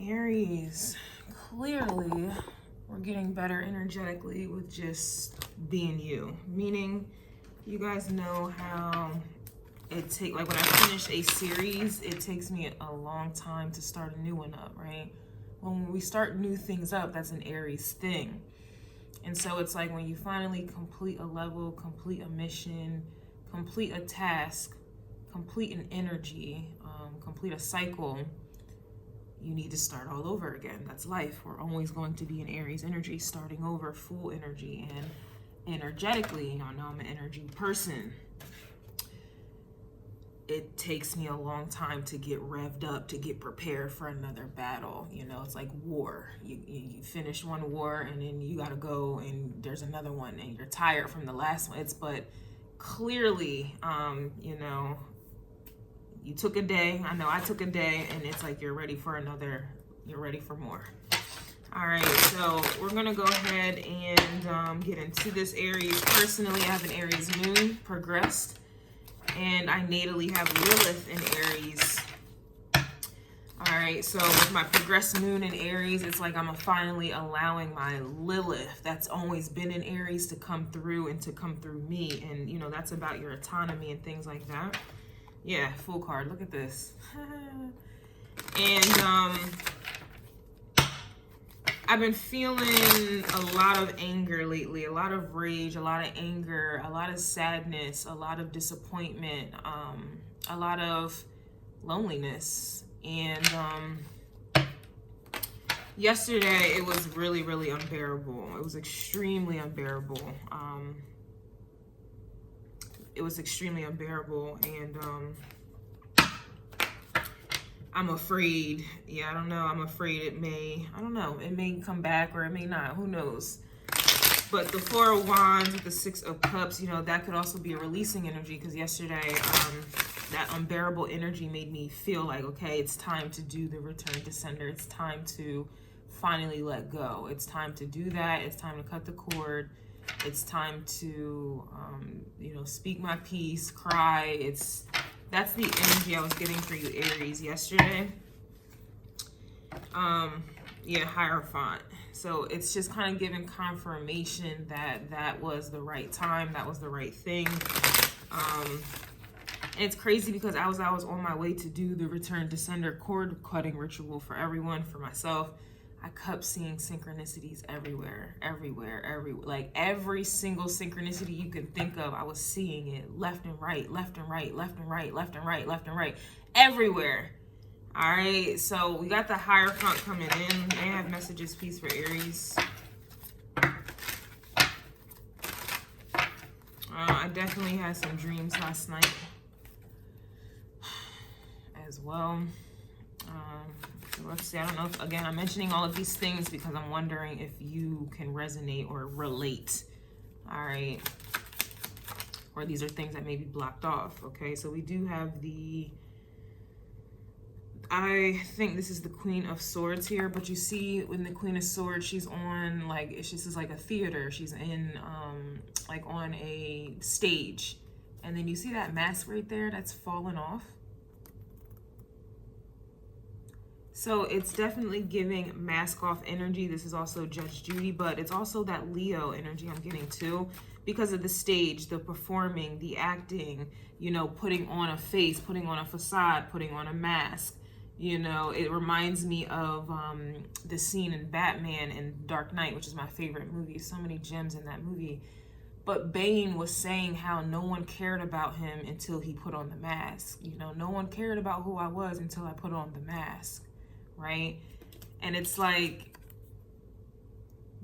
Aries, clearly we're getting better energetically with just being you. Meaning, you guys know how like when I finish a series, it takes me a long time to start a new one up, right? When we start new things up, that's an Aries thing. And so it's like when you finally complete a level, complete a mission, complete a task, complete an energy, complete a cycle, you need to start all over again. That's life. We're always going to be in Aries energy, starting over, full energy. And energetically, y'all know I'm an energy person. It takes me a long time to get revved up, to get prepared for another battle. You know, it's like war. You finish one war and then you gotta go and there's another one and you're tired from the last one. But clearly, you know, you took a day. I know I took a day, and it's like you're ready for another. You're ready for more. All right, so we're gonna go ahead and get into this Aries. Personally, I have an Aries moon progressed, and I natally have Lilith in Aries. All right, so with my progressed moon in Aries, it's like I'm finally allowing my Lilith that's always been in Aries to come through and to come through me. And, you know, that's about your autonomy and things like that. Yeah, full card. Look at this. And I've been feeling a lot of anger lately, a lot of rage, a lot of anger, a lot of sadness, a lot of disappointment, a lot of loneliness. And yesterday it was really, really unbearable. It was extremely unbearable. It was extremely unbearable, and I'm afraid. Yeah, I don't know. I'm afraid it may, I don't know, it may come back or it may not. Who knows? But the Four of Wands with the Six of Cups, you know, that could also be a releasing energy, because yesterday that unbearable energy made me feel like, okay, it's time to do the return to sender. It's time to finally let go. It's time to do that. It's time to cut the cord. It's time to, you know, speak my piece, cry. That's the energy I was getting for you, Aries, yesterday. Yeah, Hierophant. So it's just kind of giving confirmation that that was the right time. That was the right thing. And it's crazy because I was on my way to do the return to sender cord cutting ritual for everyone, for myself. I kept seeing synchronicities everywhere. Like every single synchronicity you can think of, I was seeing it left and right, left and right, left and right, left and right, left and right, everywhere. All right, so we got the Hierophant coming in. They have messages, peace for Aries. I definitely had some dreams last night as well. So let's see, I don't know if, again, I'm mentioning all of these things because I'm wondering if you can resonate or relate, all right? Or these are things that may be blocked off, okay? So we do have I think this is the Queen of Swords here, but you see when the Queen of Swords, she's on, like, this is like a theater. She's in, like, on a stage. And then you see that mask right there that's fallen off? So it's definitely giving mask off energy. This is also Judge Judy, but it's also that Leo energy I'm getting too, because of the stage, the performing, the acting, you know, putting on a face, putting on a facade, putting on a mask. You know, it reminds me of the scene in Batman and Dark Knight, which is my favorite movie. So many gems in that movie. But Bane was saying how no one cared about him until he put on the mask. You know, no one cared about who I was until I put on the mask. Right? And it's like,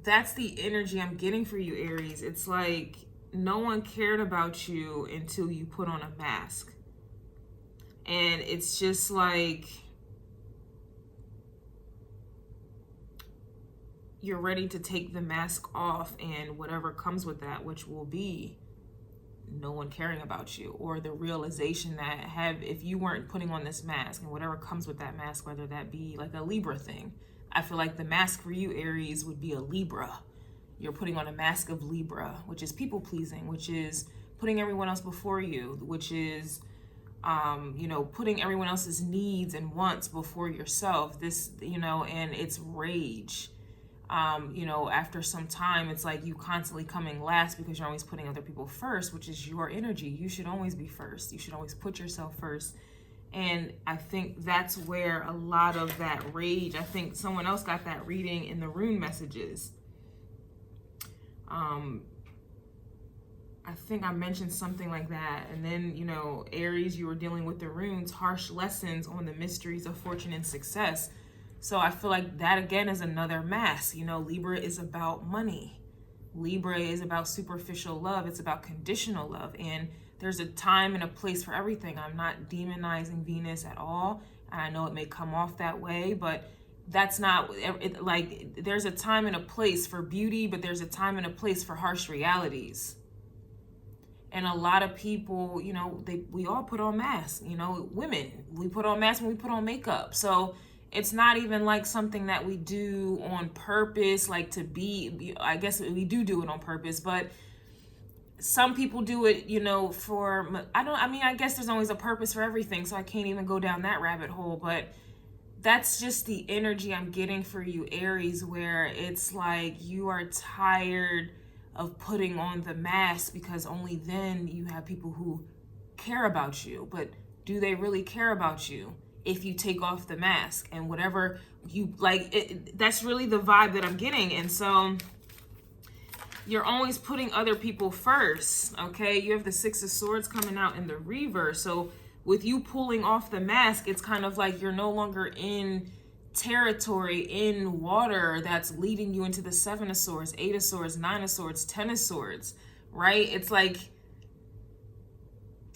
that's the energy I'm getting for you, Aries. It's like no one cared about you until you put on a mask. And it's just like you're ready to take the mask off, and whatever comes with that, which will be no one caring about you, or the realization that if you weren't putting on this mask, and whatever comes with that mask, whether that be like a Libra thing. I feel like the mask for you, Aries, would be a Libra. You're putting on a mask of Libra, which is people pleasing, which is putting everyone else before you, which is you know, putting everyone else's needs and wants before yourself. This, you know, and it's rage. You know, after some time, it's like you constantly coming last because you're always putting other people first, which is your energy. You should always be first. You should always put yourself first. And I think that's where a lot of that rage, I think someone else got that reading in the rune messages. I think I mentioned something like that. And then, you know, Aries, you were dealing with the runes, harsh lessons on the mysteries of fortune and success. So I feel like that again is another mask. You know, Libra is about money. Libra is about superficial love. It's about conditional love. And there's a time and a place for everything. I'm not demonizing Venus at all. And I know it may come off that way, but that's not it. Like, there's a time and a place for beauty, but there's a time and a place for harsh realities. And a lot of people, you know, we all put on masks. You know, women, we put on masks when we put on makeup. So it's not even like something that we do on purpose, like to be, I guess we do it on purpose, but some people do it, you know, I guess there's always a purpose for everything. So I can't even go down that rabbit hole, but that's just the energy I'm getting for you, Aries, where it's like you are tired of putting on the mask because only then you have people who care about you. But do they really care about you if you take off the mask and whatever you like? That's really the vibe that I'm getting. And so you're always putting other people first, okay? You have the Six of Swords coming out in the reverse. So with you pulling off the mask, it's kind of like you're no longer in territory, in water that's leading you into the Seven of Swords, Eight of Swords, Nine of Swords, Ten of Swords, right? It's like,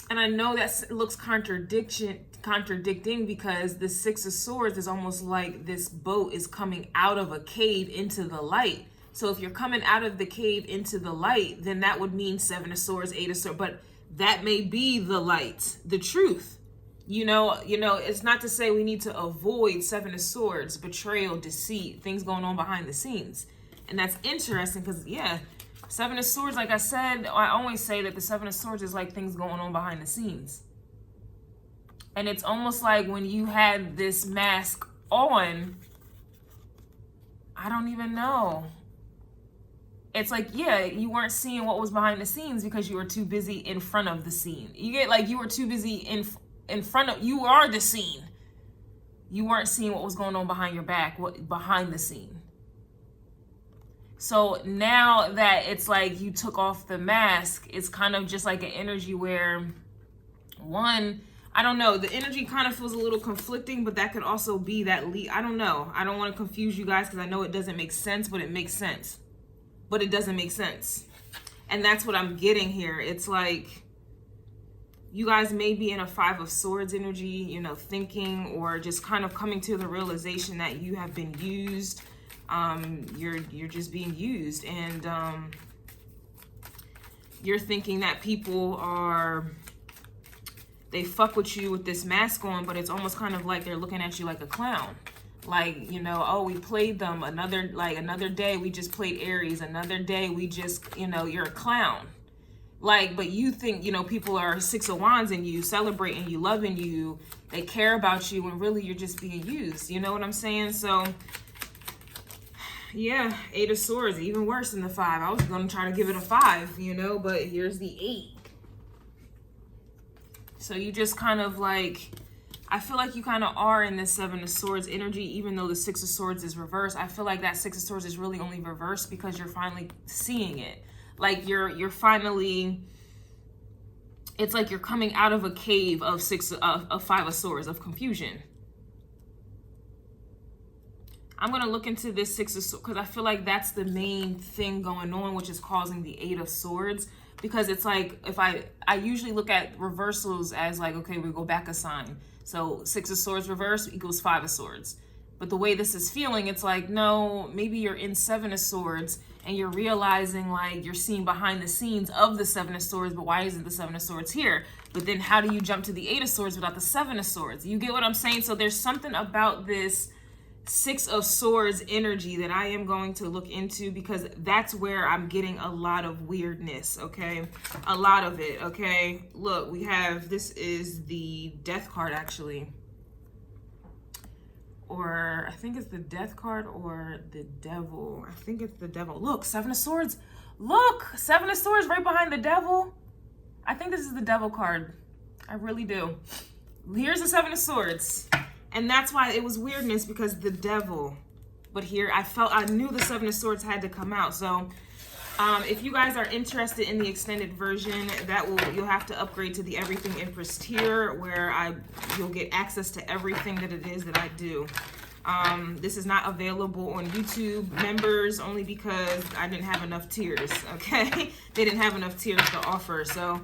and I know that looks contradicting because the Six of Swords is almost like this boat is coming out of a cave into the light. So if you're coming out of the cave into the light, then that would mean Seven of Swords, Eight of Swords, but that may be the light, the truth. You know, it's not to say we need to avoid Seven of Swords, betrayal, deceit, things going on behind the scenes. And that's interesting because, yeah, Seven of Swords, like I said, I always say that the Seven of Swords is like things going on behind the scenes. And it's almost like when you had this mask on, I don't even know. It's like, yeah, you weren't seeing what was behind the scenes because you were too busy in front of the scene. You get like you were too busy in front of, you are the scene. You weren't seeing what was going on behind your back, what behind the scene. So now that it's like you took off the mask, it's kind of just like an energy where one, I don't know, the energy kind of feels a little conflicting, but that could also be that I don't know. I don't want to confuse you guys because I know it doesn't make sense, but it makes sense. But it doesn't make sense. And that's what I'm getting here. It's like you guys may be in a Five of Swords energy, you know, thinking or just kind of coming to the realization that you have been used. You're just being used, and you're thinking that people they fuck with you with this mask on, but it's almost kind of like they're looking at you like a clown. Like, you know, oh, we played them another day we just played Aries, another day we just, you know, you're a clown. Like, but you think, you know, people are Six of Wands in you, celebrating you, loving you, they care about you, and really you're just being used. You know what I'm saying? So yeah, Eight of Swords, even worse than the Five. I was gonna try to give it a 5, you know, but here's the 8. So you just kind of like, I feel like you kind of are in this Seven of Swords energy, even though the Six of Swords is reversed. I feel like that Six of Swords is really only reversed because you're finally seeing it. Like you're finally, it's like you're coming out of a cave of Five of Swords, of confusion. I'm going to look into this Six of Swords because I feel like that's the main thing going on, which is causing the Eight of Swords. Because it's like, if I usually look at reversals as like, okay, we go back a sign. So Six of Swords reverse equals Five of Swords. But the way this is feeling, it's like, no, maybe you're in Seven of Swords and you're realizing like you're seeing behind the scenes of the Seven of Swords, but why isn't the Seven of Swords here? But then how do you jump to the Eight of Swords without the Seven of Swords? You get what I'm saying? So there's something about this Six of Swords energy that I am going to look into, because that's where I'm getting a lot of weirdness, okay? A lot of it, okay? Look, we have, this is the Death card, actually. Or I think it's the Death card or the Devil. I think it's the Devil. Look, Seven of Swords. Look, Seven of Swords right behind the Devil. I think this is the Devil card. I really do. Here's the Seven of Swords. And that's why it was weirdness, because the Devil. But here I knew the Seven of Swords had to come out. So if you guys are interested in the extended version, you'll have to upgrade to the Everything Empress tier, where you'll get access to everything that it is that I do. This is not available on YouTube members, only because I didn't have enough tiers, okay? They didn't have enough tiers to offer. So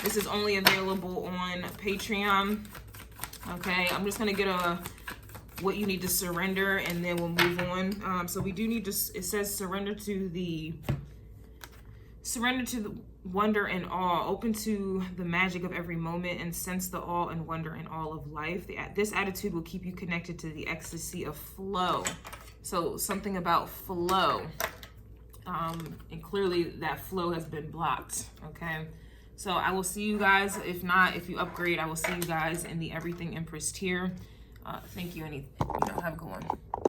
this is only available on Patreon. Okay, I'm just gonna get what you need to surrender, and then we'll move on. So we do need to, it says surrender to the wonder and awe, open to the magic of every moment, and sense the awe and wonder in all of life. This attitude will keep you connected to the ecstasy of flow. So something about flow, and clearly that flow has been blocked, okay? So I will see you guys. If not, if you upgrade, I will see you guys in the Everything Empress tier. Thank you, have a good one.